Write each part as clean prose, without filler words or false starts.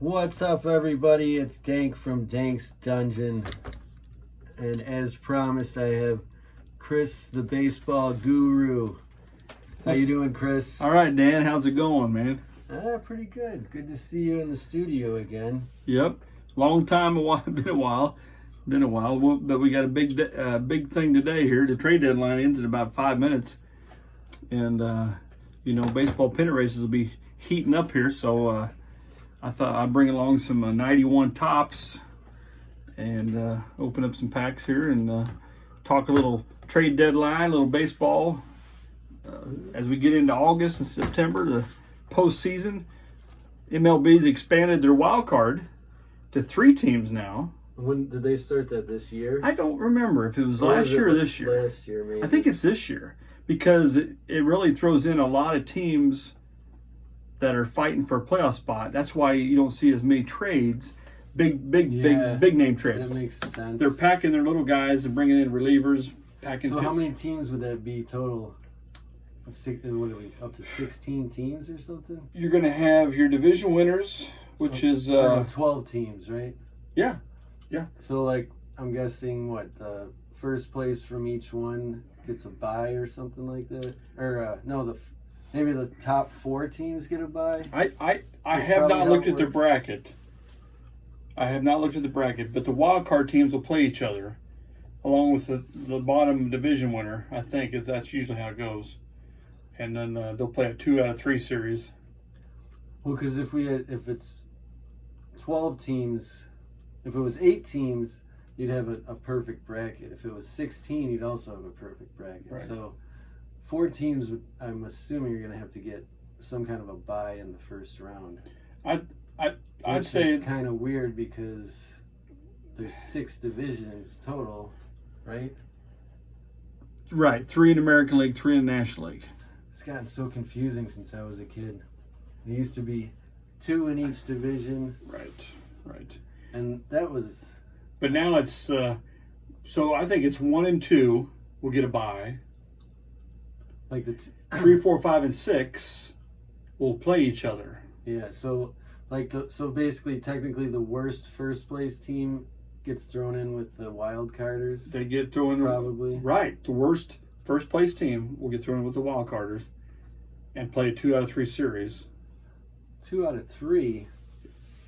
What's up, everybody? It's Dank from DanKsDungeon, and as promised, I have Chris, the baseball guru. How you doing, Chris? All right, Dan. How's it going, man? Pretty good. Good to see you in the studio again. Yep. Long time. Been a while. But we got a big thing today here. The trade deadline ends in about 5 minutes, and baseball pennant races will be heating up here. So I thought I'd bring along some 91 tops and open up some packs here and talk a little trade deadline, a little baseball. As we get into August and September, the postseason, MLB's expanded their wild card to 3 teams now. When did they start that, this year? I don't remember if it was last year or this year. Last year, maybe. I think it's this year because it really throws in a lot of teams that are fighting for a playoff spot. That's why you don't see as many trades, big name trades. That makes sense. They're packing their little guys and bringing in relievers. So how many teams would that be total? What are we, up to 16 teams or something? You're going to have your division winners, which is 12 teams, right? Yeah. So I'm guessing first place from each one gets a bye or something like that, or maybe the top 4 teams get a bye. I have not looked at the bracket. But the wild card teams will play each other, along with the bottom division winner. I think that's usually how it goes, and then they'll play a 2 out of 3 series. Well, because if it's 12 teams, if it was 8 teams, you'd have a perfect bracket. If it was 16, you'd also have a perfect bracket. Right. So 4 teams, I'm assuming you're going to have to get some kind of a bye in the first round. I'd say it's kind of weird because there's 6 divisions total, right? Right, 3 in the American League, 3 in the National League. It's gotten so confusing since I was a kid. There used to be 2 in each division. Right. And that was... But now it's... so I think it's 1 and 2 will get a bye. Like 3, 4, 5, and 6 will play each other. Yeah, so so basically, technically, the worst first place team gets thrown in with the wild carders. They get thrown in, probably. Right, the worst first place team will get thrown in with the wild carders and play a 2 out of 3 series. 2 out of 3.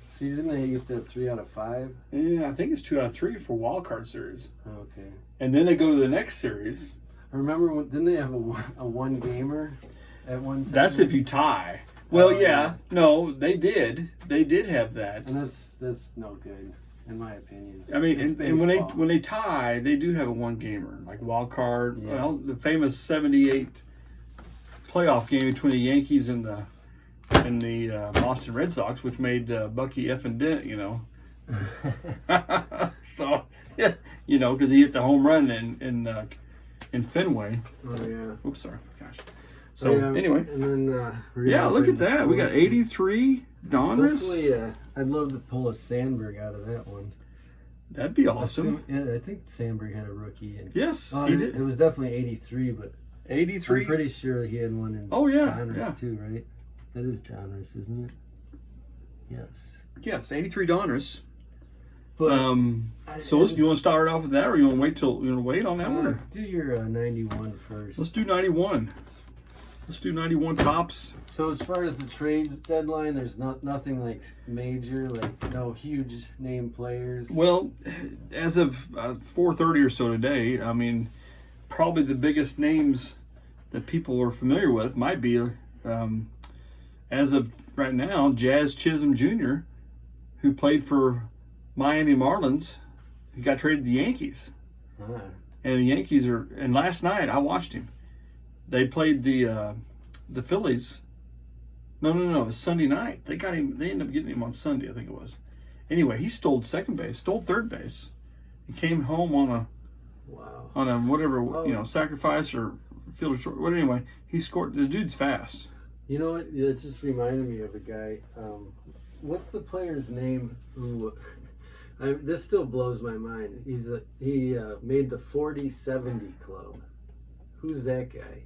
See, didn't they used to have 3 out of 5? Yeah, I think it's 2 out of 3 for wild card series. Okay. And then they go to the next series. Remember, didn't they have a one gamer at one time? That's if you tie. Well, yeah. No, they did. They did have that. And that's no good, in my opinion. I mean, and when they tie, they do have a 1 gamer, like wild card. Yeah. Well, the famous '78 playoff game between the Yankees and the Boston Red Sox, which made Bucky effing dent, So, yeah, because he hit the home run in Fenway. Oh yeah. Oops, sorry. Gosh. So anyway, and then look at that. We got 83 Donruss. Hopefully, I'd love to pull a Sandberg out of that one. That'd be awesome. I think Sandberg had a rookie. Yes, he did. It was definitely 83, but 83. I'm pretty sure he had one in Donruss too, right? That is Donruss, isn't it? Yes. Yes, 83 Donruss. But so you want to start off with that, or you want to wait on that one? Or? Do your 91 first. Let's do 91. Let's do 91 tops. So as far as the trades deadline, there's nothing like major, like no huge name players. Well, as of 4:30 or so today, I mean, probably the biggest names that people are familiar with might be, as of right now, Jazz Chisholm Jr., who played for Miami Marlins. He got traded to the Yankees. And the Yankees and last night I watched him. They played the Phillies. No, it was Sunday night. They ended up getting him on Sunday, I think it was. Anyway, he stole third base. He came home on a whatever, sacrifice or field short. But anyway, he scored. The dude's fast. You know what? It just reminded me of a guy. What's the player's name who? This still blows my mind. He made the 40-70 club. Who's that guy?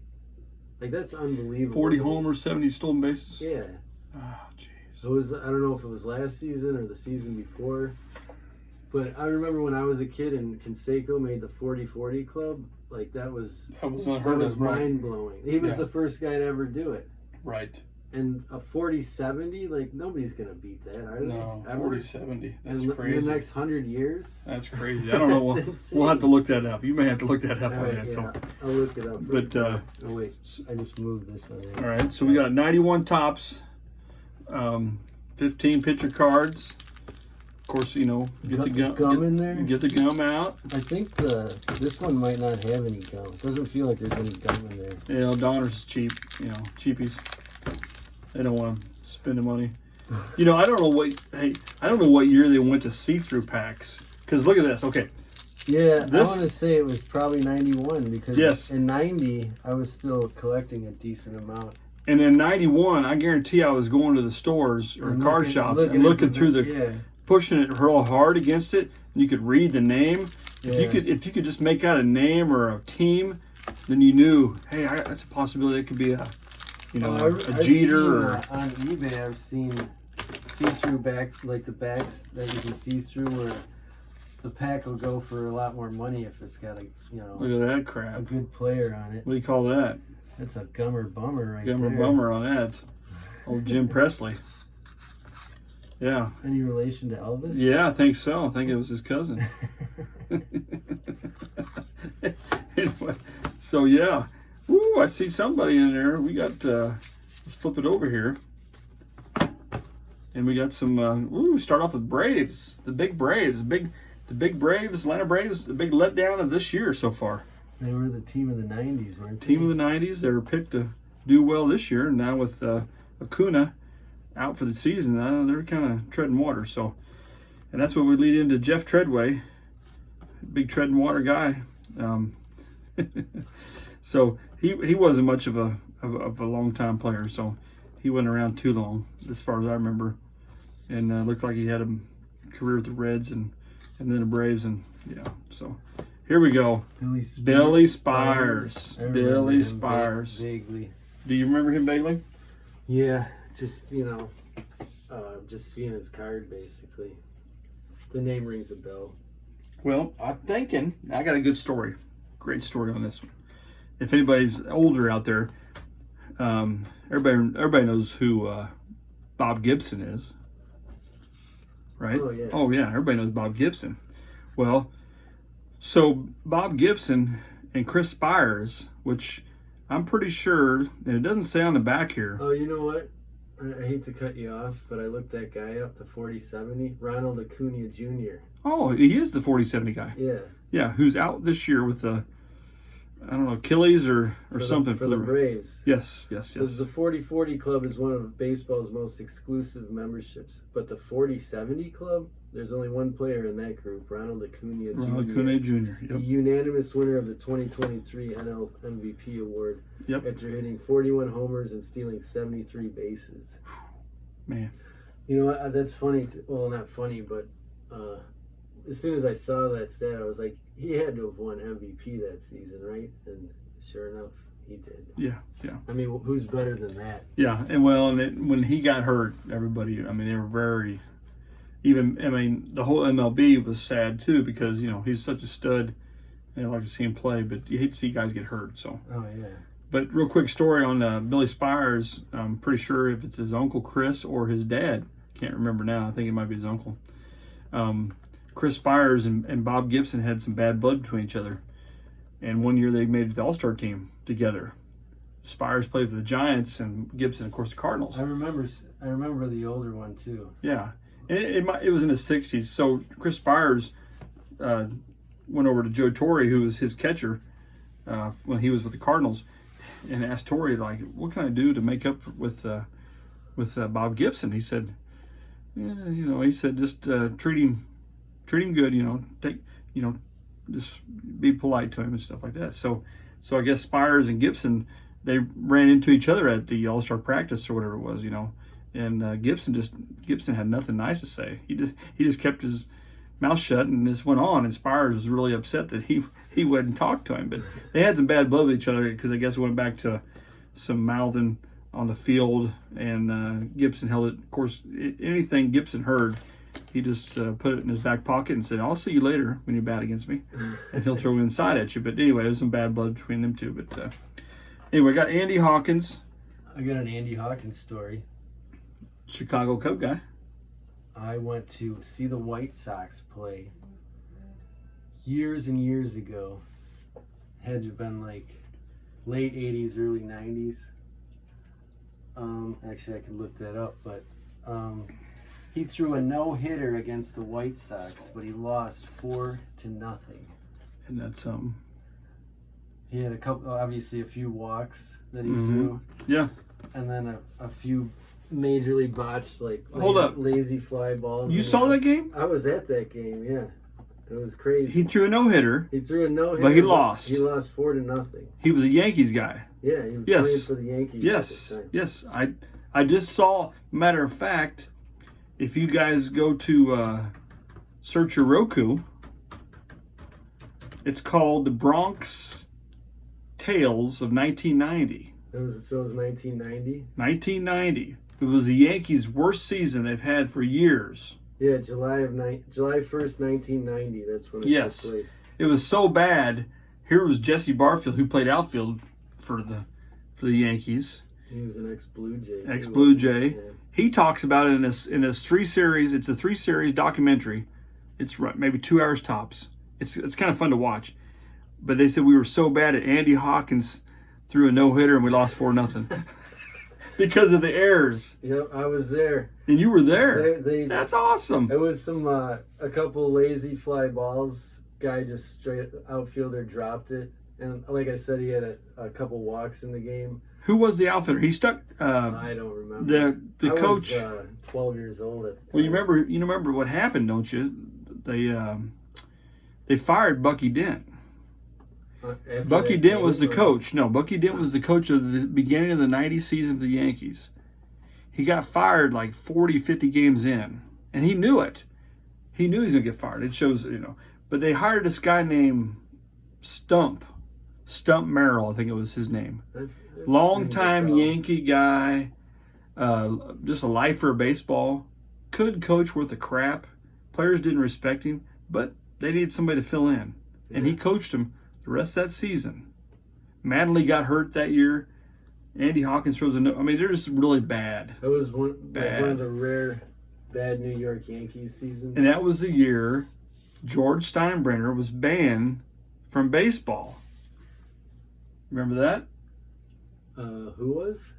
Like, that's unbelievable. 40 homers, 70 stolen bases? Yeah. Oh, jeez. It was, I don't know if it was last season or the season before, but I remember when I was a kid and Canseco made the 40-40 club, like that was unheard of, right? mind blowing. He was Yeah. the first guy to ever do it. Right. And a 40-70, like nobody's gonna beat that, are they? No, Ever? 40-70. That's in crazy. the next 100 years? That's crazy. I don't know. That's insane. We'll have to look that up. You may have to look that up All on right, that. yeah, So, I'll look it up. but oh wait, I just moved this on. all right. So we got 91 tops, 15 picture cards. Of course, you know, get the gum in there. Get the gum out. I think this one might not have any gum. It doesn't feel like there's any gum in there. You know, Donner's is cheap. You know, cheapies. They don't want to spend the money. You know, I don't know what year they went to see-through packs. Because look at this. Okay. Yeah, I want to say it was probably 91 because yes. in 90 I was still collecting a decent amount. And in 91, I guarantee I was going to the stores or card shops and looking through pushing it real hard against it. And you could read the name. Yeah. If you could just make out a name or a team, then you knew, hey, that's a possibility. It could be a Jeter. On eBay, I've seen see-through back, like the backs that you can see through where the pack will go for a lot more money if it's got a, look at that crap. A good player on it. What do you call that? That's a gummer bummer right there. Gummer bummer on that. Old Jim Presley. Yeah. Any relation to Elvis? Yeah, I think so. I think it was his cousin. Anyway, so yeah. Woo, I see somebody in there. We got, let's flip it over here. And we got some, start off with Braves. The big Braves. The big Braves, Atlanta Braves, the big letdown of this year so far. They were the team of the 90s, weren't they? Team of the 90s. They were picked to do well this year. And now with Acuna out for the season, they're kind of treading water. So, and that's what we lead into Jeff Treadway, big treading water guy. So he wasn't much of a long time player. So he wasn't around too long, as far as I remember. And looked like he had a career with the Reds and then the Braves, and so here we go. Billy Spires. Billy Spires. Vaguely. Do you remember him vaguely? Yeah, just just seeing his card basically. The name rings a bell. Well, I'm thinking I got a good story, great story on this one. If anybody's older out there, everybody knows who Bob Gibson is. Right? Oh yeah. Everybody knows Bob Gibson. Well, so Bob Gibson and Chris Spires, which I'm pretty sure, and it doesn't say on the back here. Oh, you know what? I hate to cut you off, but I looked that guy up, the 40-70, Ronald Acuna Jr. Oh, he is the 40-70 guy. Yeah. Yeah, who's out this year with the, I don't know, Achilles or something. For the Braves. Yes. So the 40-40 Club is one of baseball's most exclusive memberships. But the 40-70 Club, there's only one player in that group, Ronald Acuna Jr. Ronald Acuna Jr., yep. Unanimous winner of the 2023 NL MVP award. Yep. After hitting 41 homers and stealing 73 bases. Man. You know what? That's funny. Well, not funny, but as soon as I saw that stat, I was like, he had to have won MVP that season, right? And sure enough, he did. Yeah. I mean, who's better than that? Yeah, and when he got hurt, everybody, I mean, they were very, the whole MLB was sad too because, he's such a stud and I like to see him play, but you hate to see guys get hurt, so. Oh, yeah. But real quick story on Billy Spires. I'm pretty sure if it's his uncle Chris or his dad. Can't remember now. I think it might be his uncle. Chris Spires and Bob Gibson had some bad blood between each other. And one year they made the All-Star team together. Spires played for the Giants and Gibson, of course, the Cardinals. I remember the older one, too. Yeah. And it was in the 60s. So Chris Spires went over to Joe Torre, who was his catcher when he was with the Cardinals, and asked Torre, like, what can I do to make up with Bob Gibson? He said, he said, just treat him good, just be polite to him and stuff like that. So I guess Spires and Gibson, they ran into each other at the All-Star practice or whatever it was, and Gibson had nothing nice to say. He just kept his mouth shut and just went on, and Spires was really upset that he wouldn't talk to him. But they had some bad blood with each other because I guess it went back to some mouthing on the field, and Gibson held it. Of course, anything Gibson heard, he just put it in his back pocket and said, "I'll see you later when you bat against me," and he'll throw inside at you. But anyway, there's some bad blood between them two. But anyway, got Andy Hawkins. I got an Andy Hawkins story. Chicago Cub guy. I went to see the White Sox play years and years ago. Had to have been like late 80s, early 90s. Actually, I could look that up, but he threw a no-hitter against the White Sox, but he lost 4-0. And that's He had obviously a few walks that he threw. Yeah. And then a few majorly botched, Hold up. lazy fly balls. You saw that game? I was at that game, yeah. It was crazy. He threw a no-hitter. He threw a no-hitter. But he lost. He lost 4-0. He was a Yankees guy. Yeah, he was Yes. playing for the Yankees Yes. at the time. Yes. I just saw, matter of fact, if you guys go to search your Roku, it's called The Bronx Tales of 1990. It was 1990? 1990. It was the Yankees' worst season they've had for years. Yeah, July 1st, 1990. That's when it Yes. took place. It was so bad. Here was Jesse Barfield, who played outfield for the Yankees. He was an ex-Blue Jay. too, Ex-Blue wasn't he? Jay. He talks about it in this 3-series. It's a 3-series documentary. It's maybe 2 hours tops. It's kind of fun to watch. But they said we were so bad at Andy Hawkins threw a no-hitter and we lost 4-0 because of the errors. Yep, I was there. And you were there. They That's awesome. It was a couple lazy fly balls. Guy just straight outfielder dropped it, and like I said, he had a couple walks in the game. Who was the outfielder? He stuck. I don't remember. The I coach. was 12 years old at the time. Well, you remember what happened, don't you? They fired Bucky Dent. After Bucky that Dent game, was the or- coach. No, Bucky Dent was the coach of the beginning of the 90 season of the Yankees. He got fired like 40, 50 games in, and he knew it. He knew he was going to get fired. It shows, But they hired this guy named Stump Merrill, I think it was his name. Long-time Yankee guy, just a lifer of baseball. Could coach worth a crap. Players didn't respect him, but they needed somebody to fill in. And he coached them the rest of that season. Mattingly got hurt that year. Andy Hawkins throws they're just really bad. It was one Bad. of the rare bad New York Yankees seasons. And that was the year George Steinbrenner was banned from baseball. Remember that? Who was?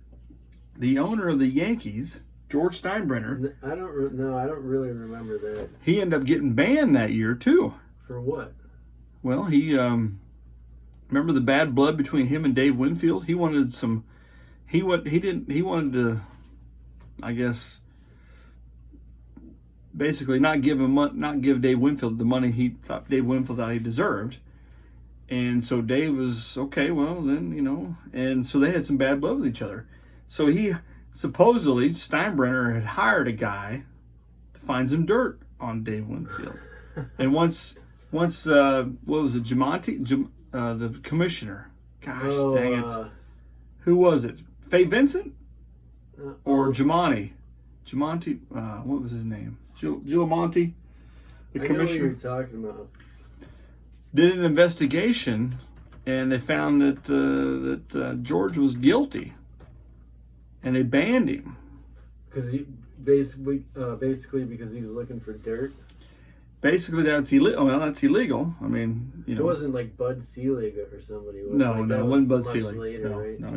The owner of the Yankees, George Steinbrenner, I don't really remember that. he ended up getting banned that year too. For what? Well, he remember the bad blood between him and Dave Winfield? He wanted to, I guess, basically not give Dave Winfield the money he thought Dave Winfield thought he deserved. And so Dave was, okay, well then, and so they had some bad blood with each other. So he supposedly, Steinbrenner had hired a guy to find some dirt on Dave Winfield. And once what was it, Giamatti, the commissioner? Gosh, dang it. Who was it? Faye Vincent? Or Giamatti? Giamatti, what was his name? Giamatti, the commissioner. I know what you're talking about. Did an investigation, and they found that George was guilty, and they banned him. Because he basically because he was looking for dirt. Basically, that's illegal. Well, that's illegal. I mean, It wasn't like Bud Selig or somebody. Was No, it? it wasn't Bud Selig. Later, right? No,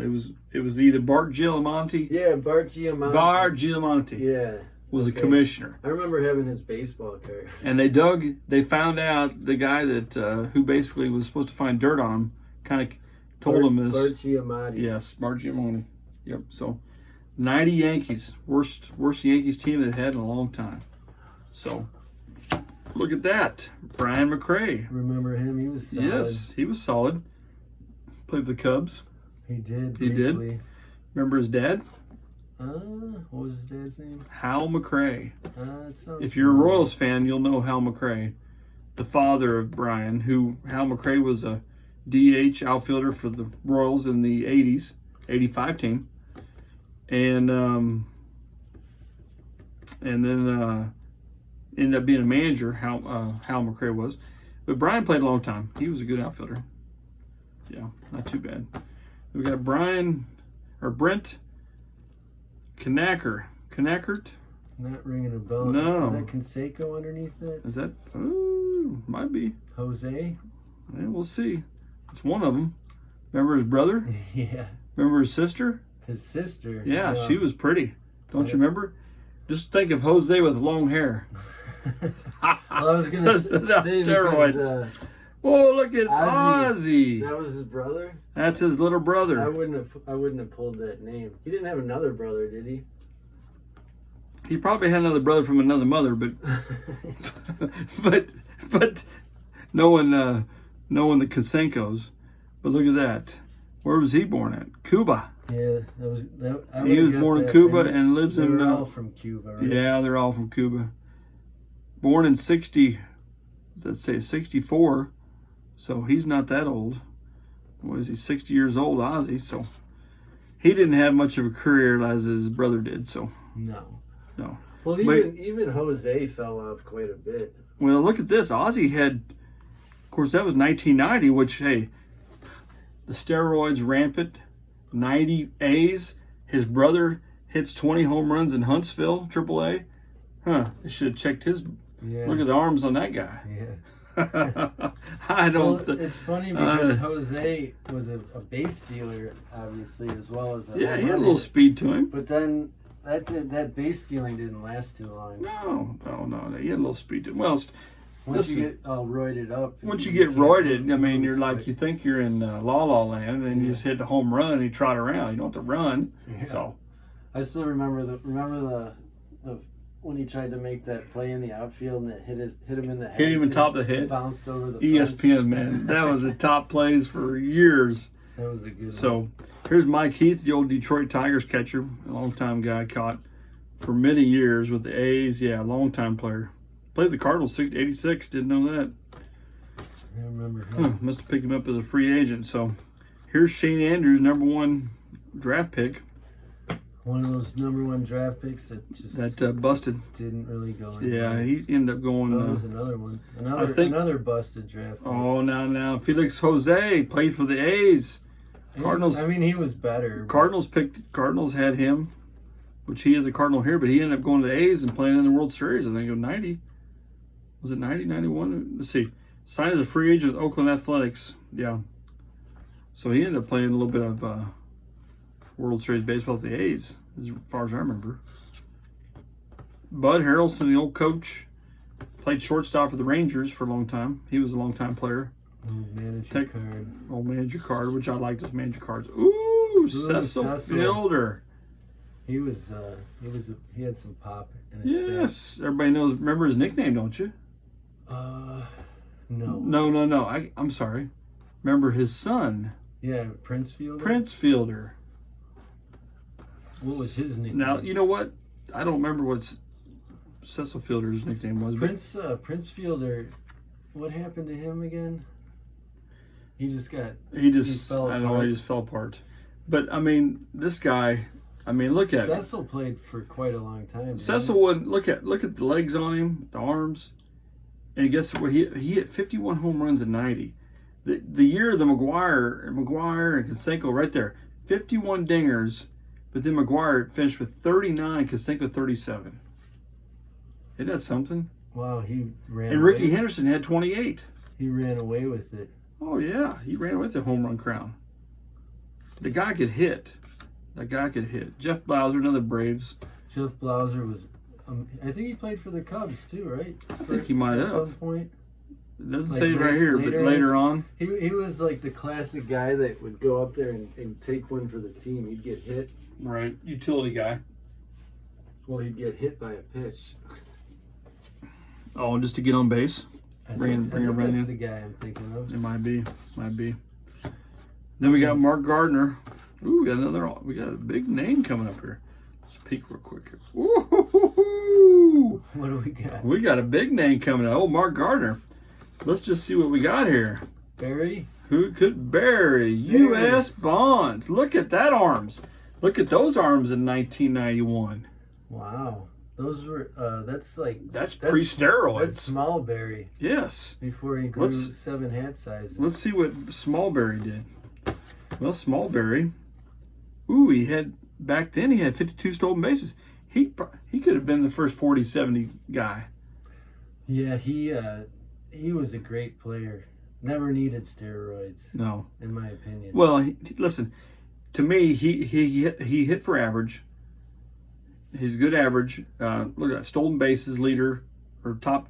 it was either Bart Giamatti. Yeah, Bart Giamatti. Bart Giamatti Yeah. was a commissioner. I remember having his baseball card. And they found out the guy that who basically was supposed to find dirt on him kind of told him this. Bart Giamatti. Yes, Bart Giamatti. Yep. So, 90 Yankees, worst Yankees team they've had in a long time. So, look at that, Brian McRae. Remember him? He was solid. Yes, he was solid. Played for the Cubs. He did. He did. Briefly. Remember his dad? What was his dad's name? Hal McRae. That sounds If you're a familiar. Royals fan, you'll know Hal McRae, the father of Brian, Hal McRae was a DH outfielder for the Royals in the 80s, 85 team. and then ended up being a manager. Hal McRae was, but Brian played a long time. He was a good outfielder. Yeah, not too bad. We got Brent Knackert. Not ringing a bell. No. Is that Canseco underneath it? Is that? Ooh, might be. Jose? Yeah, we'll see. It's one of them. Remember his brother? Yeah. Remember his sister? His sister? Yeah, she was pretty. Don't you remember? Just think of Jose with long hair. Well, I was going to say steroids. because, Whoa, look, it's Ozzy. that was his brother? That's his little brother. I wouldn't have pulled that name. He didn't have another brother, did he? He probably had another brother from another mother, but but knowing the Kosenkos. But look at that. Where was he born at? Cuba. Yeah, He was born in Cuba and lives in. They're all from Cuba, right? Yeah, they're all from Cuba. Born in 64. So he's not that old. Was he 60 years old, Ozzy? So he didn't have much of a career as his brother did. So no. Well, even Jose fell off quite a bit. Well, look at this. Ozzy had, of course, that was 1990, which, hey, the steroids rampant, 90 A's. His brother hits 20 home runs in Huntsville, AAA. Huh, they should have checked his. Yeah. Look at the arms on that guy. Yeah. I don't. Well, it's funny because Jose was a base stealer, obviously, as well as he had a little speed to him. But then that base stealing didn't last too long. No, he had a little speed to him. Well, once you get all roided up. Once you get roided, I mean, you're like, you think you're in La La Land, and then you just hit the home run and you trot around. You don't have to run. Yeah. So I still remember the when he tried to make that play in the outfield and it hit him in the head. Hit him in top of the head. Bounced over the ESPN, fence. man. That was the top plays for years. That was a good one. So here's Mike Heath, the old Detroit Tigers catcher, a long-time guy, caught for many years with the A's. Yeah, long-time player. Played the Cardinals 86. Didn't know that. I remember him. Must have picked him up as a free agent. So here's Shane Andrews, #1 draft pick. One of those #1 draft picks that just busted. Didn't really go anywhere. Yeah, he ended up going. That was another one. Another busted draft pick. Oh, now Felix Jose played for the A's. Cardinals. I mean, he was better. Cardinals had him, which he is a Cardinal here, but he ended up going to the A's and playing in the World Series. I think of 90. Was it 90, 91? Let's see. Signed as a free agent with Oakland Athletics. Yeah. So he ended up playing a little bit of World Series baseball with the A's, as far as I remember. Bud Harrelson, the old coach, played shortstop for the Rangers for a long time. He was a long-time player. Old manager card, which I liked those manager cards. Ooh, Cecil Fielder. He had some pop in his Yes, everybody knows. Remember his nickname, don't you? No. No. I'm sorry. Remember his son? Yeah, Prince Fielder. Prince Fielder. What was his nickname? Now you know what? I don't remember what Cecil Fielder's nickname was. Prince Fielder. What happened to him again? He just fell apart. He just fell apart. But I mean, this guy. I mean, look at Cecil played for quite a long time. Cecil would look at the legs on him, the arms, and guess what? He hit 51 home runs in 90. The year the McGuire and Canseco right there, 51 dingers, but then McGuire finished with 39, Canseco 37. Isn't that something? Wow, he ran. And Ricky Henderson had 28. He ran away with it. Oh yeah, he ran away with the home run crown. The guy could hit. Jeff Blauser, another Braves. Jeff Blauser was, I think he played for the Cubs too, right? I think he might have. At some point. It doesn't say it right here, but later on. He was like the classic guy that would go up there and take one for the team. He'd get hit. Right, utility guy. Well, he'd get hit by a pitch. Oh, just to get on base? Bring that's the guy I'm thinking of. It might be. Then we got Mark Gardner. Ooh, we got a big name coming up here. Let's peek real quick here. Ooh, what do we got? We got a big name coming up. Oh, Mark Gardner. Let's just see what we got here. Barry? Who could Barry? U.S. Bonds. Look at that arms. Look at those arms in 1991. Wow. Those were, that's pre-steroids. That's Smallberry. Yes. Before he grew 7 hat sizes. Let's see what Smallberry did. Well, Smallberry, back then he had 52 stolen bases. He could have been the first 40-70 guy. Yeah, he was a great player. Never needed steroids. No. In my opinion. Well, listen, to me, he hit for average. He's good average. Look at that, stolen bases leader, or top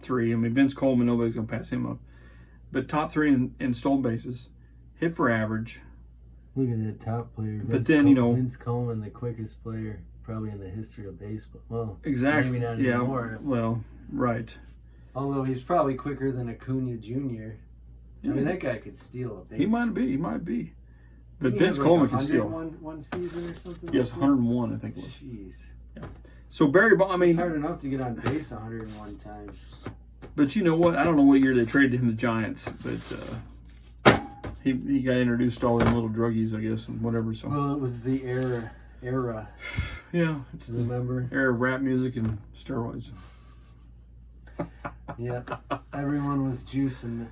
3. I mean, Vince Coleman, nobody's going to pass him up. But top 3 in stolen bases. Hit for average. Look at that top player. Vince Coleman, the quickest player probably in the history of baseball. Well, exactly. Maybe not anymore. Well, right. Although he's probably quicker than Acuna Jr. I mean, that guy could steal a base. He might be. But Vince Coleman can steal. One season or something? Yes, 101, I think it was. Jeez. Yeah. So Barry Bonds, I mean, it's hard enough to get on base 101 times. But you know what? I don't know what year they traded him to the Giants, but he got introduced to all them little druggies, I guess, and whatever. So. Well, it was the era. Yeah, it's Remember? The era of rap music and steroids. Yeah, everyone was juicing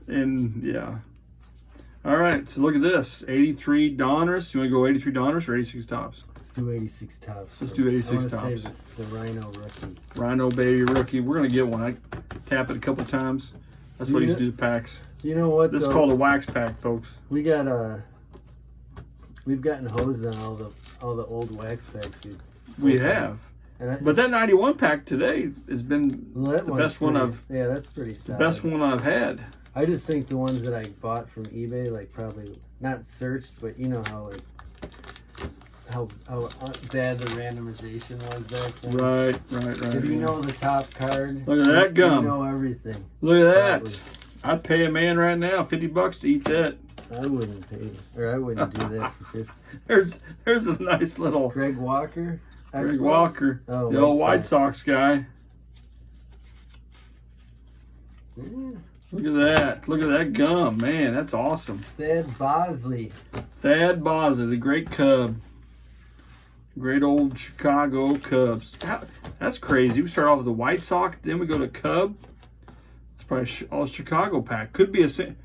and yeah. All right, so look at this. 83 Donruss. You want to go 83 Donruss or 86 Tops? Let's do 86 Tops. Let's do 86 Tops. I want to save the Rhino rookie. Rhino baby rookie. We're going to get one. I tap it a couple times. That's what you used to do the packs. You know what? This is called a wax pack, folks. We've gotten hosed on all the old wax packs. We have. But that 91 pack today has been the best one I've. Yeah, that's pretty solid. The best one I've had. I just think the ones that I bought from eBay, like probably not searched, but you know how bad the randomization was back then. Right. If you know the top card, look at that gum. You know everything. Look at that. I'd pay a man right now $50 to eat that. I wouldn't do that for 50. There's a nice little Greg Walker. Greg Walker, the old White Sox guy. Yeah. Look at that. Look at that gum. Man, that's awesome. Thad Bosley, the great Cub. Great old Chicago Cubs. That's crazy. We start off with the White Sox, then we go to Cub. It's probably all Chicago pack. Could be a Sam.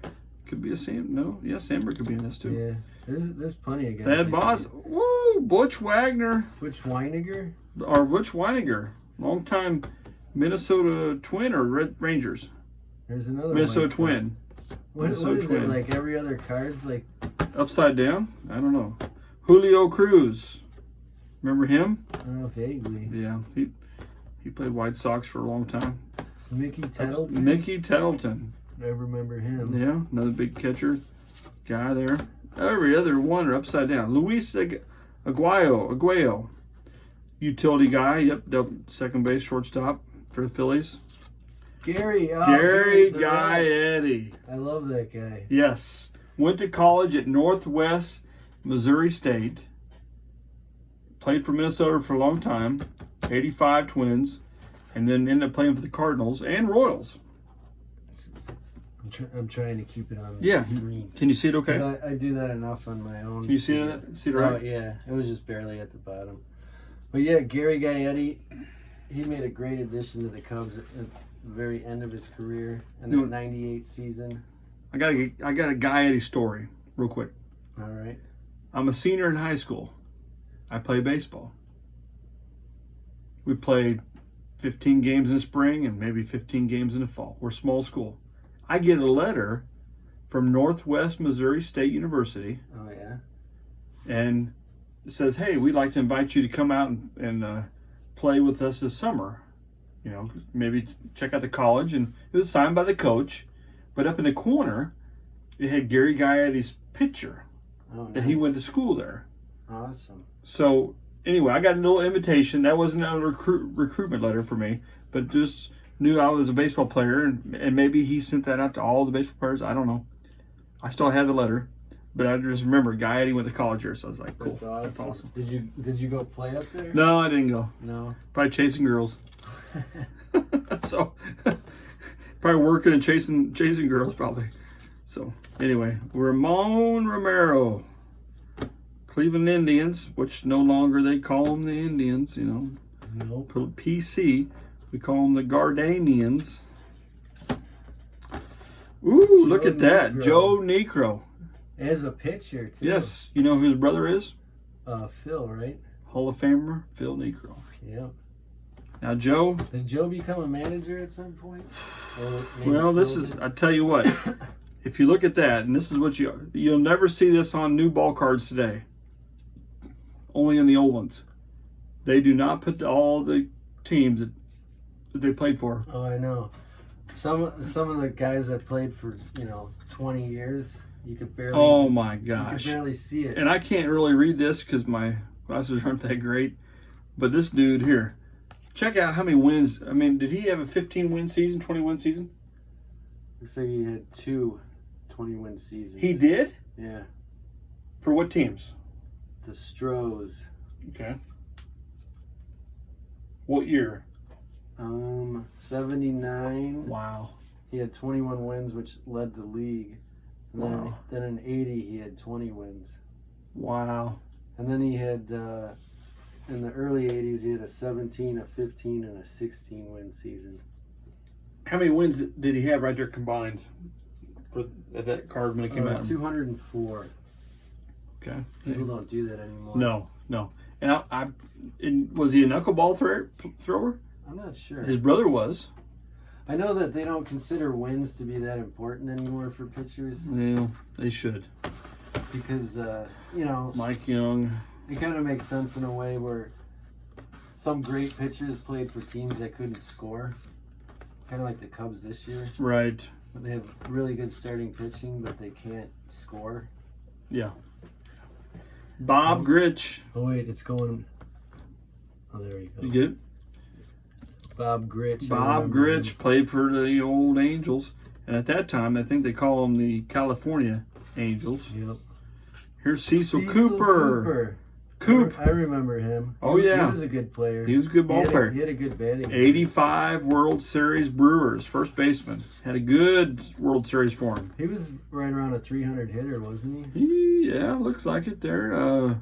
No, yeah, Sandberg could be in this too. Yeah, there's plenty of guys. Thad Bosley. Woo, Butch Wagner. Butch Weininger. Or Butch Weininger. Longtime Minnesota Twin or Red Rangers. There's another Minnesota Twin. What is it, like every other card's like upside down? I don't know. Julio Cruz. Remember him? Oh, vaguely. Yeah, he played White Sox for a long time. Mickey Tettleton. I remember him. Yeah, another big catcher guy there. Every other one are upside down. Luis Aguayo. Utility guy. Yep, second base, shortstop for the Phillies. Gary Gaetti. I love that guy. Yes. Went to college at Northwest Missouri State. Played for Minnesota for a long time. 85 Twins. And then ended up playing for the Cardinals and Royals. I'm trying to keep it on the screen. Can you see it okay? I do that enough on my own. Can you see it? See it right? Oh, yeah. It was just barely at the bottom. But yeah, Gary Gaetti, he made a great addition to the Cubs at the very end of his career in that 98 season. I got a Gaetti story real quick. All right. I'm a senior in high school. I play baseball. We played 15 games in the spring and maybe 15 games in the fall. We're a small school. I get a letter from Northwest Missouri State University. Oh, yeah? And it says, hey, we'd like to invite you to come out and play with us this summer. You know, maybe check out the college. And it was signed by the coach. But up in the corner, it had Gary Gaetti's picture. Oh, nice. That he went to school there. Awesome. So, anyway, I got a little invitation. That wasn't a recruitment letter for me, but just knew I was a baseball player, and maybe he sent that out to all the baseball players. I don't know. I still had the letter, but I just remember Gaetti went to college here, so I was like, cool. That's awesome. Did you go play up there? No, I didn't go. No. Probably chasing girls. So, probably working and chasing girls, probably. So, anyway, Ramon Romero. Cleveland Indians, which no longer they call them the Indians, you know. Nope. PC, we call them the Gardanians. Ooh, look at that. Niekro. Joe Niekro. As a pitcher, too. Yes. You know who his brother is? Phil, right? Hall of Famer Phil Niekro. Yep. Now, Joe. Did Joe become a manager at some point? Well, this is, I tell you what, if you look at that, and this is what you'll never see this on new ball cards today. Only in the old ones. They do not put all the teams that they played for. Oh, I know. Some of the guys that played for 20 years, you could barely. Oh my You gosh! could barely see it. And I can't really read this because my glasses aren't that great. But this dude here, check out how many wins. I mean, did he have a 15-win season, 20-win season? Looks like he had 2 20-win seasons. He did. Yeah. For what teams? The Stros. Okay. What year? 79. Wow. He had 21 wins, which led the league. And Wow. then in 80, he had 20 wins. Wow. And then he had, in the early 80s, he had a 17, a 15, and a 16-win season. How many wins did he have right there combined for that card when it came out? 204. Okay. People don't do that anymore. No. And was he a knuckleball thrower? I'm not sure. His brother was. I know that they don't consider wins to be that important anymore for pitchers Yeah, they should. because, Mike Young. it kind of makes sense in a way where some great pitchers played for teams that couldn't score. Kind of like the Cubs this year. Right. They have really good starting pitching, but they can't score. Yeah. Bob Gritch. Oh, wait, it's going. Oh, there you go. You get it? Bob Gritch. Bob Gritch played for the old Angels. And at that time, I think they call them the California Angels. Yep. Here's Cecil Cooper. Coop. I remember him. Oh, yeah. He was a good player. He was a good ball player. He had a good batting. 85 World Series Brewers, first baseman. Had a good World Series for him. He was right around a 300 hitter, wasn't he? Yeah, looks like it there.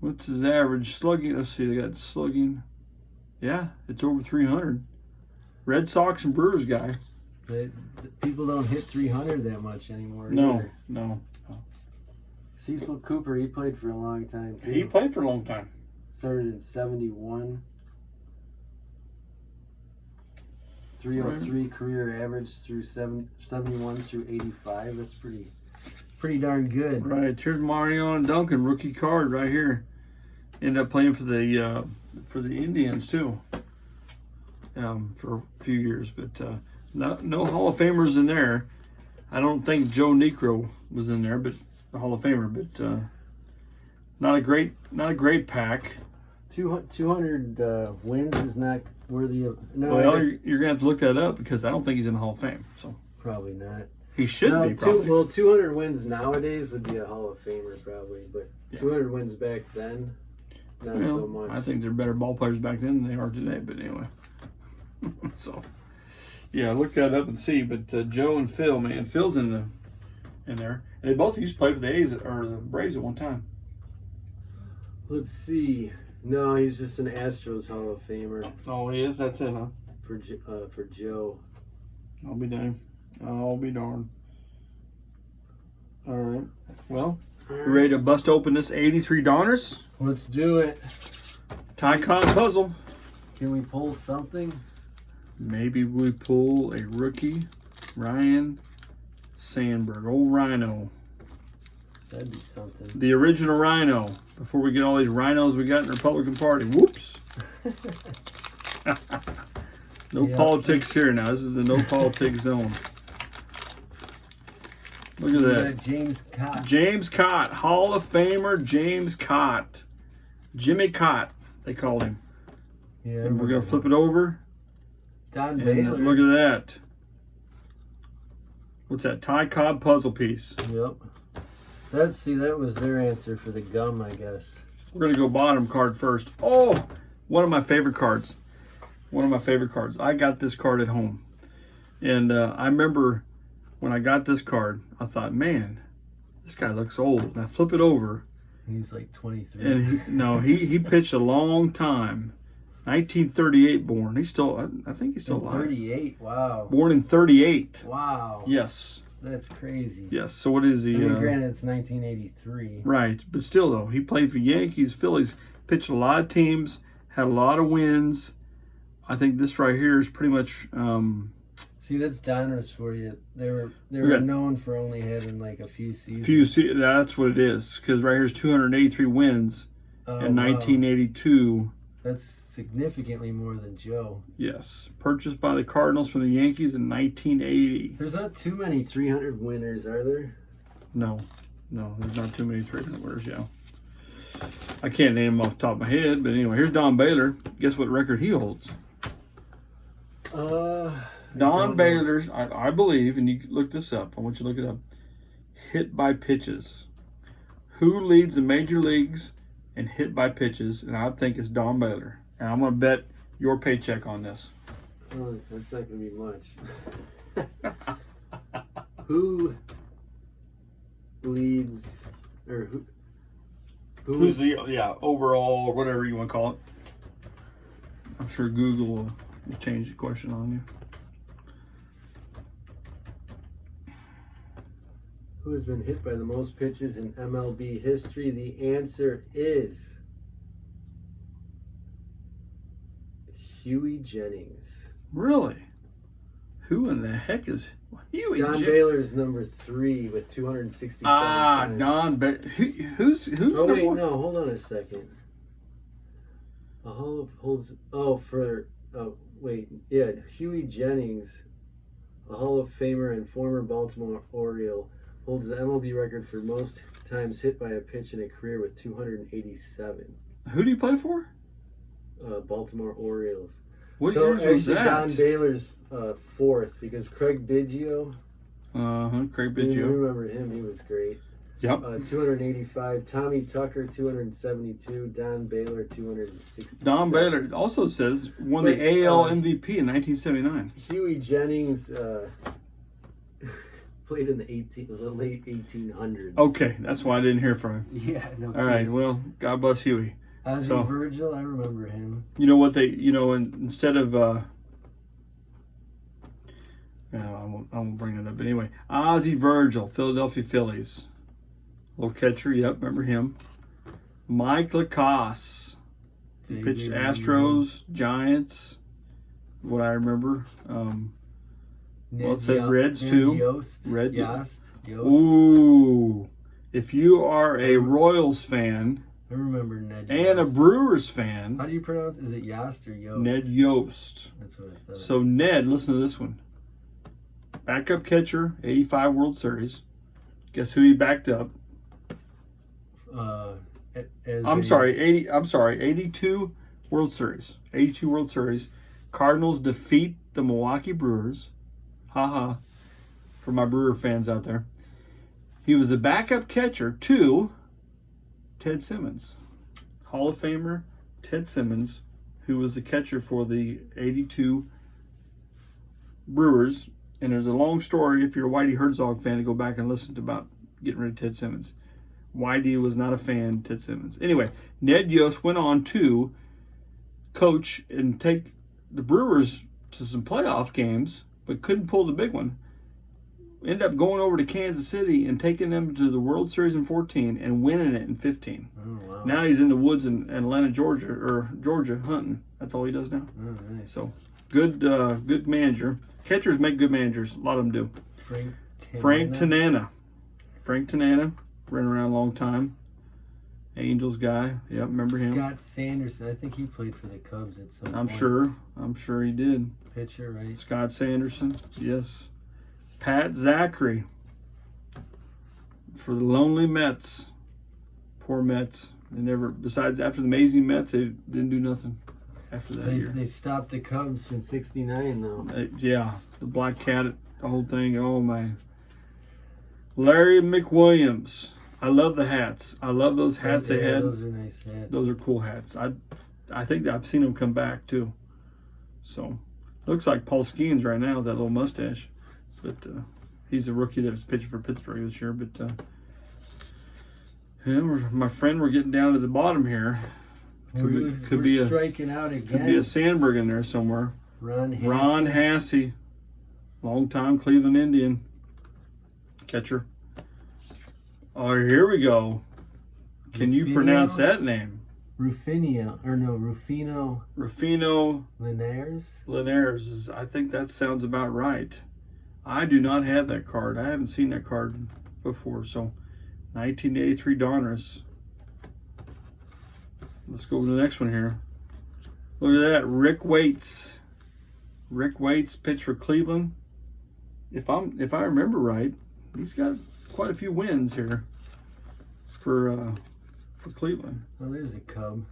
What's his average slugging? Let's see, they got slugging. Yeah, it's over 300. Red Sox and Brewers guy. People don't hit 300 that much anymore. No, either. no. Cecil Cooper, he played for a long time, too. He played for a long time. Started in 71. 303 career average through 71 through 85. That's pretty darn good. Right, here's Mario and Duncan, rookie card right here. Ended up playing for the Indians too, for a few years, but no Hall of Famers in there. I don't think Joe Niekro was in there, but a Hall of Famer, but not a great pack. 200 wins is not worthy of. No, Well, you're gonna have to look that up because I don't think he's in the Hall of Fame. So probably not. he should be. Probably. 200 wins nowadays would be a Hall of Famer probably, but 200 wins back then, not so much. I think they're better ball players back then than they are today. But anyway, so yeah, look that up and see. But Joe and Phil, man, Phil's in there, and they both used to play for the A's or the Braves at one time. Let's see. No, he's just an Astros Hall of Famer. Oh, he is. That's it, huh? For Joe. I'll be damned. I'll be darned. All right. Well, you ready to bust open this 83 Donners? Let's do it. Ty-Con puzzle. Can we pull something? Maybe we pull a rookie, Ryan Sandberg, old Rhino. That'd be something. The original Rhino. Before we get all these rhinos we got in the Republican Party. Whoops. No politics here now. This is the no politics zone. Look at that. James Cott. James Cott. Hall of Famer James Cott. Jimmy Cott, they called him. Yeah. And we're going to flip it over. Don And Baylor. look at that. What's that? Ty Cobb puzzle piece. Yep. That was their answer for the gum, I guess. We're going to go bottom card first. Oh, one of my favorite cards. One of my favorite cards. I got this card at home. And I remember when I got this card, I thought, man, this guy looks old. And I flip it over, He's like 23. And he pitched a long time. 1938 born. He's still, I think he's still alive. 38. Wow. Born in 38. Wow. Yes. That's crazy. Yes. So what is he? I mean, granted, it's 1983. Right, but still though, he played for Yankees, Phillies, pitched a lot of teams, had a lot of wins. I think this right here is pretty much. See, that's Donruss for you. They were known for only having like a few seasons. That's what it is, because right here's 283 wins in 1982. Wow. That's significantly more than Joe. Yes, purchased by the Cardinals from the Yankees in 1980. There's not too many 300 winners, are there? No, there's not too many 300 winners. Yeah, I can't name them off the top of my head, but anyway, here's Don Baylor. Guess what record he holds? Don Baylor's, I believe, and you can look this up. I want you to look it up. Hit by pitches. Who leads the major leagues in hit by pitches? And I think it's Don Baylor. And I'm going to bet your paycheck on this. Oh, that's not going to be much. Who leads, or who's the overall, or whatever you want to call it? I'm sure Google will change the question on you. Who has been hit by the most pitches in MLB history? The answer is Huey Jennings. Really? Who in the heck is Huey Don Jennings? Baylor's number 3 with 267 times. Don Baylor. Who's Oh, number wait, one? no, hold on a second. A Hall of holds. Huey Jennings, a Hall of Famer and former Baltimore Oriole, holds the MLB record for most times hit by a pitch in a career with 287. Who do you play for? Baltimore Orioles. What So years was actually, that? Don Baylor's 4th because Craig Biggio. Craig You Biggio. remember him? He was great. Yep. 285. Tommy Tucker 272. Don Baylor 267. Don Baylor also says won Wait, the AL MVP in 1979. Huey Jennings played in the late 1800s. Okay, that's why I didn't hear from him. Yeah. No. All right. Well, God bless Huey. Ozzie Virgil, I remember him. You know what instead of I won't bring it up. But anyway, Ozzie Virgil, Philadelphia Phillies. Little catcher, yep, remember him. Mike Lacoste. He pitched Astros, Giants, what I remember. It said Reds too. Yost. Red. Yost. Ooh. If you are a Royals fan I remember Ned and Yost. a Brewers fan, How do you pronounce it? Is it Yost or Yost? Ned Yost. That's what I thought. So Ned, listen to this one. Backup catcher, 85 World Series. Guess who he backed up? 82 World Series. 82 World Series. Cardinals defeat the Milwaukee Brewers. Haha. For my Brewer fans out there. He was the backup catcher to Ted Simmons. Hall of Famer Ted Simmons, who was the catcher for the 82 Brewers. And there's a long story, if you're a Whitey Herzog fan, to go back and listen to about getting rid of Ted Simmons. Whitey was not a fan of Ted Simmons. Anyway, Ned Yost went on to coach and take the Brewers to some playoff games, but couldn't pull the big one. Ended up going over to Kansas City and taking them to the World Series in 14 and winning it in 15. Oh, wow. Now he's in the woods in Atlanta, Georgia hunting. That's all he does now. Oh, nice. So good manager. Catchers make good managers. A lot of them do. Frank Tanana. Frank Tanana. Ran around a long time. Angels guy. Yep, remember him. Scott Sanderson. I think he played for the Cubs at some point. I'm sure he did. Pitcher, right? Scott Sanderson. Yes. Pat Zachary. For the lonely Mets. Poor Mets. They never, besides after the amazing Mets, they didn't do nothing after that year. They stopped the Cubs in '69, though. Yeah, the Black Cat, the whole thing. Oh, my. Larry McWilliams. I love the hats. I love those hats they had. Those are nice hats. Those are cool hats. I think I've seen them come back, too. So, looks like Paul Skeens right now, that little mustache. But he's a rookie that was pitching for Pittsburgh this year. But Yeah, my friend, we're getting down to the bottom here. We're striking out again. Could be a Sandberg in there somewhere. Ron Hassey, longtime Cleveland Indian catcher. Oh, here we go. Can you pronounce that name? Rufino Linares. I think that sounds about right. I do not have that card. I haven't seen that card before. So, 1983 Donruss. Let's go to the next one here. Look at that, Rick Waits. Rick Waits pitched for Cleveland. If I remember right, he's got quite a few wins here for Cleveland. Well, there's a Cub,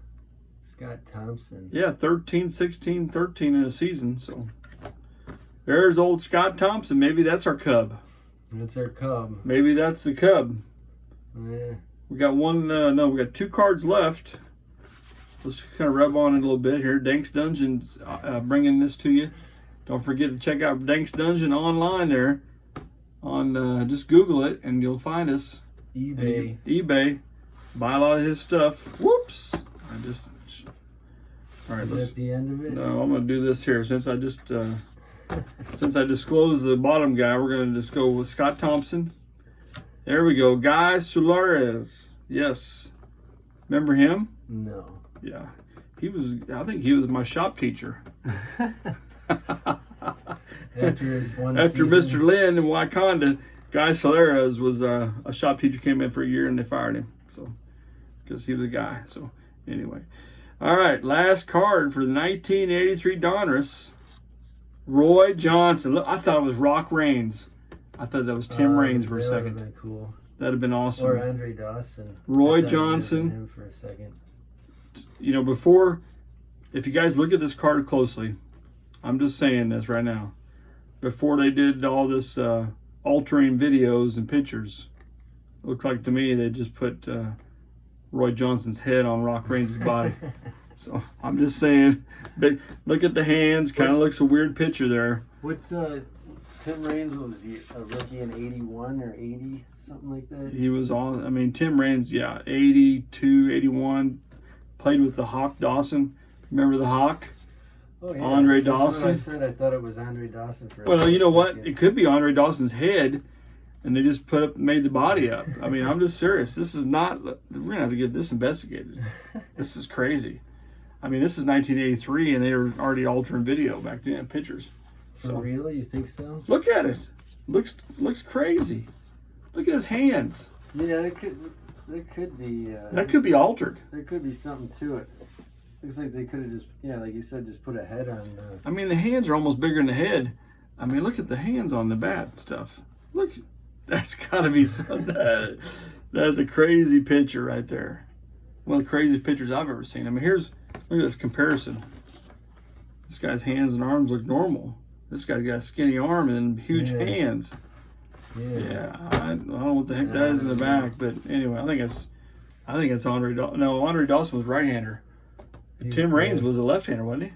Scott Thompson. Yeah, 13, 16, 13 in a season. So there's old Scott Thompson. Maybe that's our Cub. That's our Cub. Maybe that's the Cub. Yeah. We got one. No, we got 2 cards left. Let's kind of rub on it a little bit here. DanKsDungeon bringing this to you. Don't forget to check out DanKsDungeon online there. On just Google it and you'll find us. eBay. Buy a lot of his stuff. Whoops! All right. Is that the end of it? No, I'm gonna do this here since I just since I disclosed the bottom guy. We're gonna just go with Scott Thompson. There we go, Guy Suarez. Yes, remember him? No. Yeah, he was. I think he was my shop teacher. After his one After season. Mr. Lynn in Wakanda, Guy Suarez was a shop teacher, came in for a year and they fired him. So, because he was a guy. So, anyway. All right, last card for the 1983 Donruss. Roy Johnson. Look, I thought it was Rock Raines. I thought that was Tim Raines for a second. That would have been cool. That'd have been awesome. Or Andre Dawson. Roy Johnson. Him for a second. You know, before, if you guys look at this card closely, I'm just saying this right now. Before they did all this altering videos and pictures, it looked like to me they just put Roy Johnson's head on Rock Raines' body. So I'm just saying, look at the hands. Kind of looks a weird picture there. What Tim Raines was a rookie in 81 or 80, something like that? He was on, I mean, Tim Raines, yeah, 82, 81, played with the Hawk Dawson. Remember the Hawk? Oh, yeah. Andre That's Dawson. what I said. I thought it was Andre Dawson for a Well, you know what? second. It could be Andre Dawson's head, and they just made the body up. I mean, I'm just serious. This is not, we're going to have to get this investigated. This is crazy. I mean, this is 1983, and they were already altering video back then, pictures. For real? You think so? Look at it. Looks crazy. Look at his hands. Yeah, that could be. That could be altered. There could be something to it. Looks like they could have just, like you said, just put a head on. I mean, the hands are almost bigger than the head. I mean, look at the hands on the bat and stuff. Look, that's got to be something. That's a crazy picture right there. One of the craziest pictures I've ever seen. I mean, look at this comparison. This guy's hands and arms look normal. This guy's got a skinny arm and huge hands. Yeah, I don't know what the heck that is in the back, but anyway, I think it's Andre Dawson. No, Andre Dawson was right-hander. Tim Raines was a left-hander, wasn't he?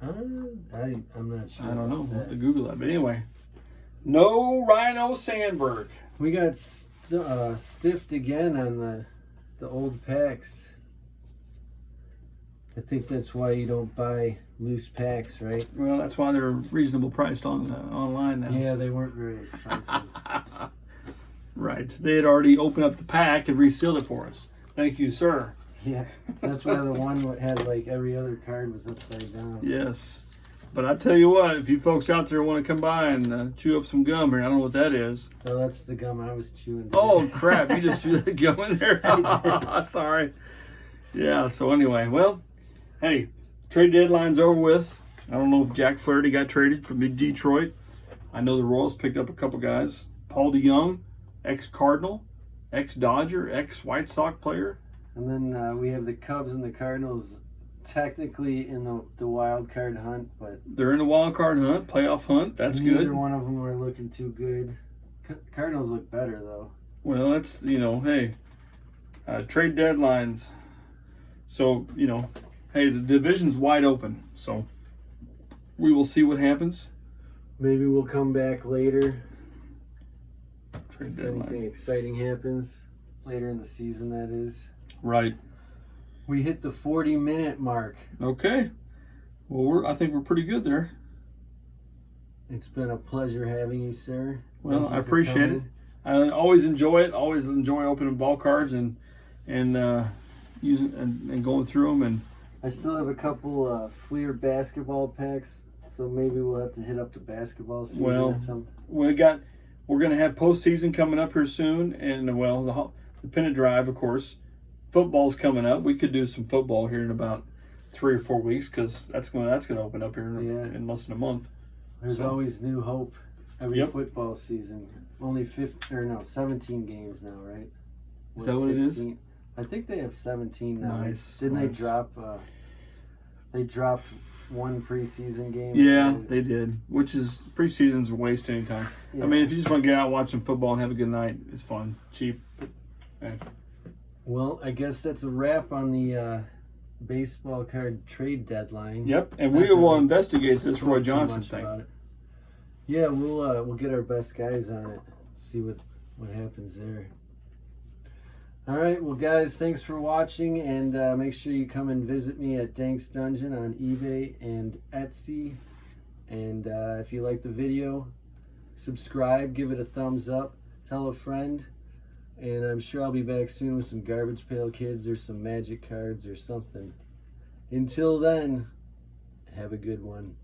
I'm not sure. I don't know. We'll have to Google that. But anyway, no Rhino Sandberg. We got stiffed again on the old packs. I think that's why you don't buy loose packs, right? Well, that's why they're reasonable priced online now. Yeah, they weren't very expensive. Right. They had already opened up the pack and resealed it for us. Thank you, sir. Yeah, that's why the one had like every other card was upside down. Yes. But I tell you what, if you folks out there want to come by and chew up some gum here, I don't know what that is. Oh, that's the gum I was chewing. Oh, crap. You just threw the gum in there. Sorry. Yeah, so anyway, well, hey, trade deadline's over with. I don't know if Jack Flaherty got traded from Detroit. I know the Royals picked up a couple guys. Paul DeYoung, ex-Cardinal, ex-Dodger, ex-White Sox player. And then we have the Cubs and the Cardinals technically in the wild card hunt, but they're in the wild card hunt, playoff hunt. That's good. Neither one of them are looking too good. Cardinals look better though. Well, that's hey, trade deadlines. So hey, the division's wide open. So we will see what happens. Maybe we'll come back later Trade if deadline. anything exciting happens. later in the season, that is. Right. We hit the 40-minute mark. Okay. Well, I think we're pretty good there. It's been a pleasure having you, sir. Well, Thank you I for appreciate it. coming. I always enjoy it. Always enjoy opening ball cards and using and going through them. And I still have a couple Fleer basketball packs, so maybe we'll have to hit up the basketball season Well, at some. we're going to have postseason coming up here soon, and the pennant drive, of course. Football's coming up. We could do some football here in about 3 or 4 weeks because that's going to open up here in less than a month. There's always new hope every Yep. football season. Only 17 games now, right? Is that what it is? I think they have 17 now. Nice. Didn't nice. they drop? They dropped one preseason game. Yeah, they did. Which is preseason's a waste anytime. Yeah. I mean, if you just want to get out and watch some football and have a good night, it's fun, cheap. Well, I guess that's a wrap on the baseball card trade deadline. Yep, and we will investigate this Spoke Roy too Johnson much thing. about it. Yeah, we'll get our best guys on it. See what happens there. All right, well, guys, thanks for watching, and make sure you come and visit me at DanKsDungeon on eBay and Etsy. And if you like the video, subscribe, give it a thumbs up, tell a friend, and I'm sure I'll be back soon with some Garbage Pail Kids or some Magic cards or something. Until then, have a good one.